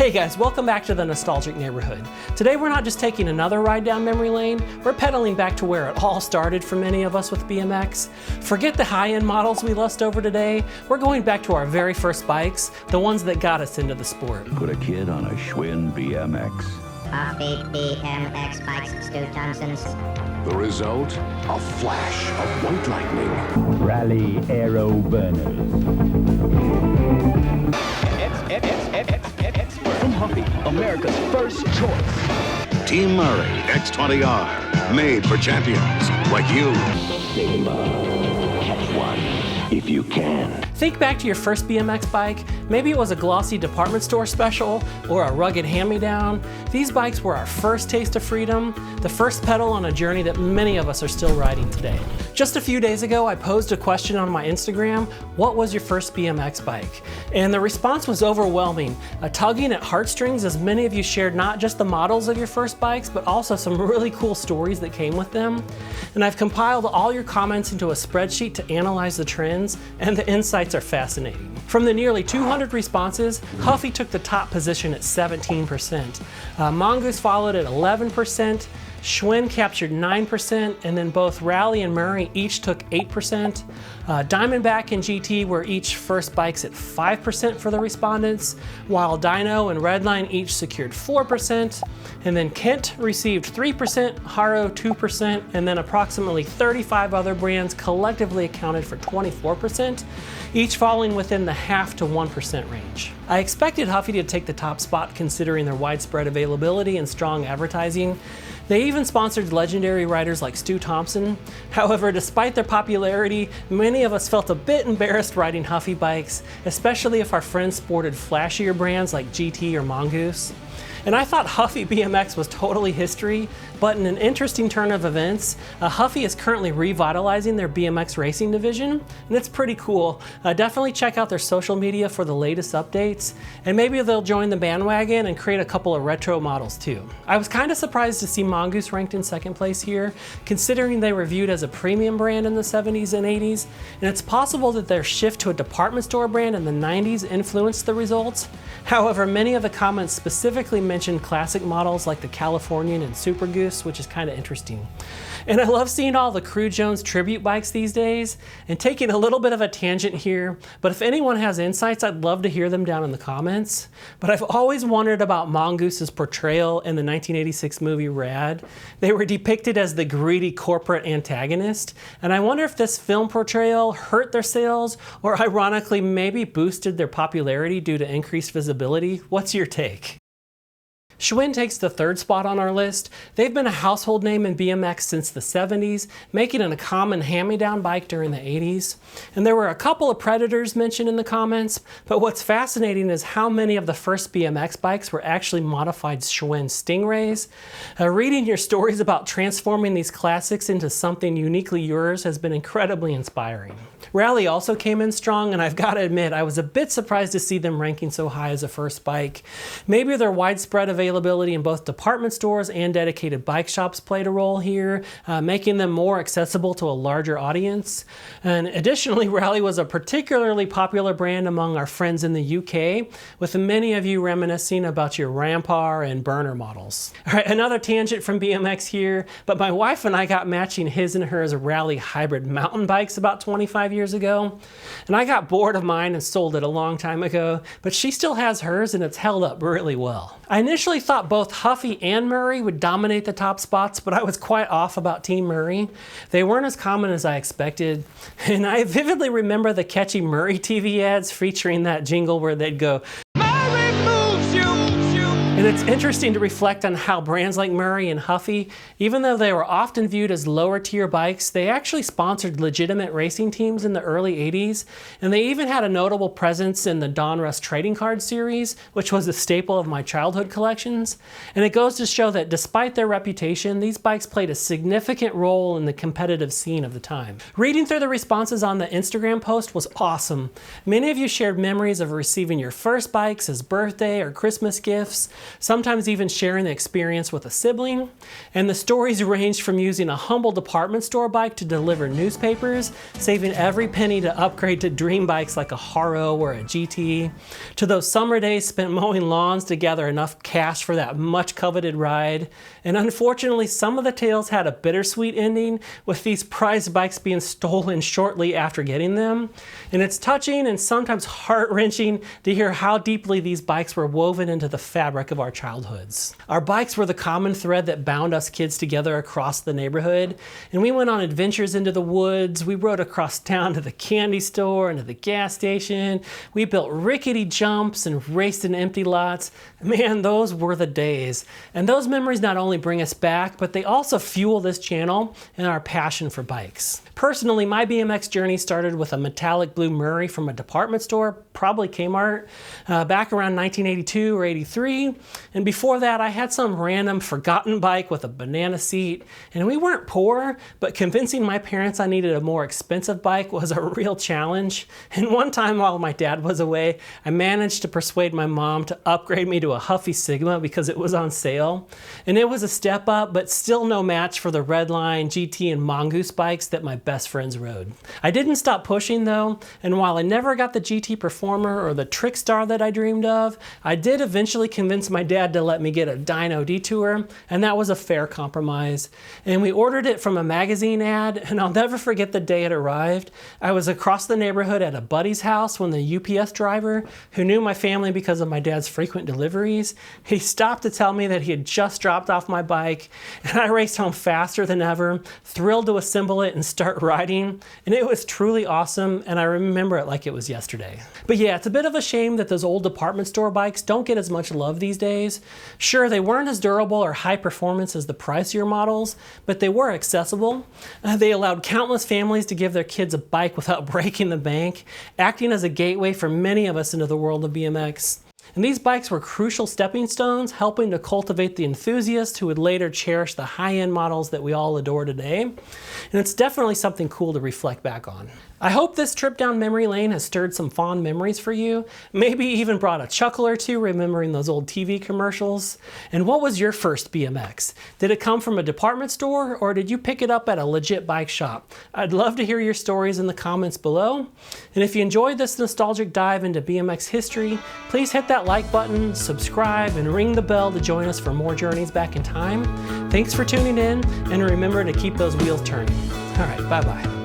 Hey guys, welcome back to the Nostalgic Neighborhood. Today we're not just taking another ride down memory lane, we're pedaling back to where it all started for many of us with BMX. Forget the high-end models we lust over today, we're going back to our very first bikes, the ones that got us into the sport. Put a kid on a Schwinn BMX. Huffy BMX bikes, Stu Thompson's. The result? A flash of white lightning. Raleigh aero burners. From Huffy, America's first choice. Team Murray X20R, made for champions like you. Catch one if you can. Think back to your first BMX bike. Maybe it was a glossy department store special or a rugged hand-me-down. These bikes were our first taste of freedom, the first pedal on a journey that many of us are still riding today. Just a few days ago, I posed a question on my Instagram, what was your first BMX bike? And the response was overwhelming, tugging at heartstrings as many of you shared not just the models of your first bikes, but also some really cool stories that came with them. And I've compiled all your comments into a spreadsheet to analyze the trends, and the insights are fascinating. From the nearly 200 responses, Huffy took the top position at 17%. Mongoose followed at 11%. Schwinn captured 9%, and then both Raleigh and Murray each took 8%. Diamondback and GT were each first bikes at 5% for the respondents, while Dyno and Redline each secured 4%, and then Kent received 3%, Haro 2%, and then approximately 35 other brands collectively accounted for 24%, each falling within the half to 1% range. I expected Huffy to take the top spot considering their widespread availability and strong advertising. They even sponsored legendary riders like Stu Thompson. However, despite their popularity, many of us felt a bit embarrassed riding Huffy bikes, especially if our friends sported flashier brands like GT or Mongoose. And I thought Huffy BMX was totally history, but in an interesting turn of events, Huffy is currently revitalizing their BMX racing division, and it's pretty cool. Definitely check out their social media for the latest updates, and maybe they'll join the bandwagon and create a couple of retro models too. I was kind of surprised to see Mongoose ranked in second place here, considering they were viewed as a premium brand in the 70s and 80s, and it's possible that their shift to a department store brand in the 90s influenced the results. However, many of the comments specifically mentioned classic models like the Californian and Super Goose, which is kind of interesting. And I love seeing all the Crew Jones tribute bikes these days, and taking a little bit of a tangent here, but if anyone has insights, I'd love to hear them down in the comments. But I've always wondered about Mongoose's portrayal in the 1986 movie Rad. They were depicted as the greedy corporate antagonist, and I wonder if this film portrayal hurt their sales, or ironically maybe boosted their popularity due to increased visibility. What's your take? Schwinn takes the third spot on our list. They've been a household name in BMX since the 70s, making it a common hand-me-down bike during the 80s. And there were a couple of Predators mentioned in the comments, but what's fascinating is how many of the first BMX bikes were actually modified Schwinn Stingrays. Reading your stories about transforming these classics into something uniquely yours has been incredibly inspiring. Raleigh also came in strong, and I've got to admit, I was a bit surprised to see them ranking so high as a first bike. Maybe their widespread availability in both department stores and dedicated bike shops played a role here, making them more accessible to a larger audience. And additionally, Raleigh was a particularly popular brand among our friends in the UK, with many of you reminiscing about your Rampar and Burner models. All right, another tangent from BMX here, but my wife and I got matching his and hers Raleigh hybrid mountain bikes about 25 years ago, and I got bored of mine and sold it a long time ago, but she still has hers and it's held up really well. I initially thought both Huffy and Murray would dominate the top spots, but I was quite off about Team Murray. They weren't as common as I expected, and I vividly remember the catchy Murray TV ads featuring that jingle where they'd go, "Murray moves you." And it's interesting to reflect on how brands like Murray and Huffy, even though they were often viewed as lower tier bikes, they actually sponsored legitimate racing teams in the early 80s, and they even had a notable presence in the Donruss trading card series, which was a staple of my childhood collections. And it goes to show that despite their reputation, these bikes played a significant role in the competitive scene of the time. Reading through the responses on the Instagram post was awesome. Many of you shared memories of receiving your first bikes as birthday or Christmas gifts. sometimes even sharing the experience with a sibling. And the stories ranged from using a humble department store bike to deliver newspapers, saving every penny to upgrade to dream bikes like a Haro or a GT, to those summer days spent mowing lawns to gather enough cash for that much coveted ride. And unfortunately, some of the tales had a bittersweet ending, with these prized bikes being stolen shortly after getting them. And it's touching and sometimes heart-wrenching to hear how deeply these bikes were woven into the fabric of our childhoods. Our bikes were the common thread that bound us kids together across the neighborhood, and we went on adventures into the woods. We rode across town to the candy store and to the gas station. We built rickety jumps and raced in empty lots. Man, those were the days. And those memories not only bring us back, but they also fuel this channel and our passion for bikes. Personally, my BMX journey started with a metallic blue Murray from a department store, probably Kmart, back around 1982 or 83. And before that, I had some random forgotten bike with a banana seat. And we weren't poor, but convincing my parents I needed a more expensive bike was a real challenge. And one time while my dad was away, I managed to persuade my mom to upgrade me to a Huffy Sigma because it was on sale. And it was a step up, but still no match for the Redline, GT, and Mongoose bikes that my best friends rode. I didn't stop pushing though, and while I never got the GT Performer or the Trickstar that I dreamed of, I did eventually convince my dad to let me get a Dyno Detour, and that was a fair compromise. And we ordered it from a magazine ad, and I'll never forget the day it arrived. I was across the neighborhood at a buddy's house when the UPS driver, who knew my family because of my dad's frequent deliveries, he stopped to tell me that he had just dropped off my bike, and I raced home faster than ever, thrilled to assemble it and start riding, and it was truly awesome, and I remember it like it was yesterday. But yeah, it's a bit of a shame that those old department store bikes don't get as much love these days. Sure, they weren't as durable or high performance as the pricier models, but they were accessible. They allowed countless families to give their kids a bike without breaking the bank, acting as a gateway for many of us into the world of BMX. And these bikes were crucial stepping stones, helping to cultivate the enthusiasts who would later cherish the high-end models that we all adore today. And it's definitely something cool to reflect back on. I hope this trip down memory lane has stirred some fond memories for you, maybe even brought a chuckle or two remembering those old TV commercials. And what was your first BMX? Did it come from a department store, or did you pick it up at a legit bike shop? I'd love to hear your stories in the comments below. And if you enjoyed this nostalgic dive into BMX history, please hit that like button, subscribe, and ring the bell to join us for more journeys back in time. Thanks for tuning in, and remember to keep those wheels turning. All right, bye-bye.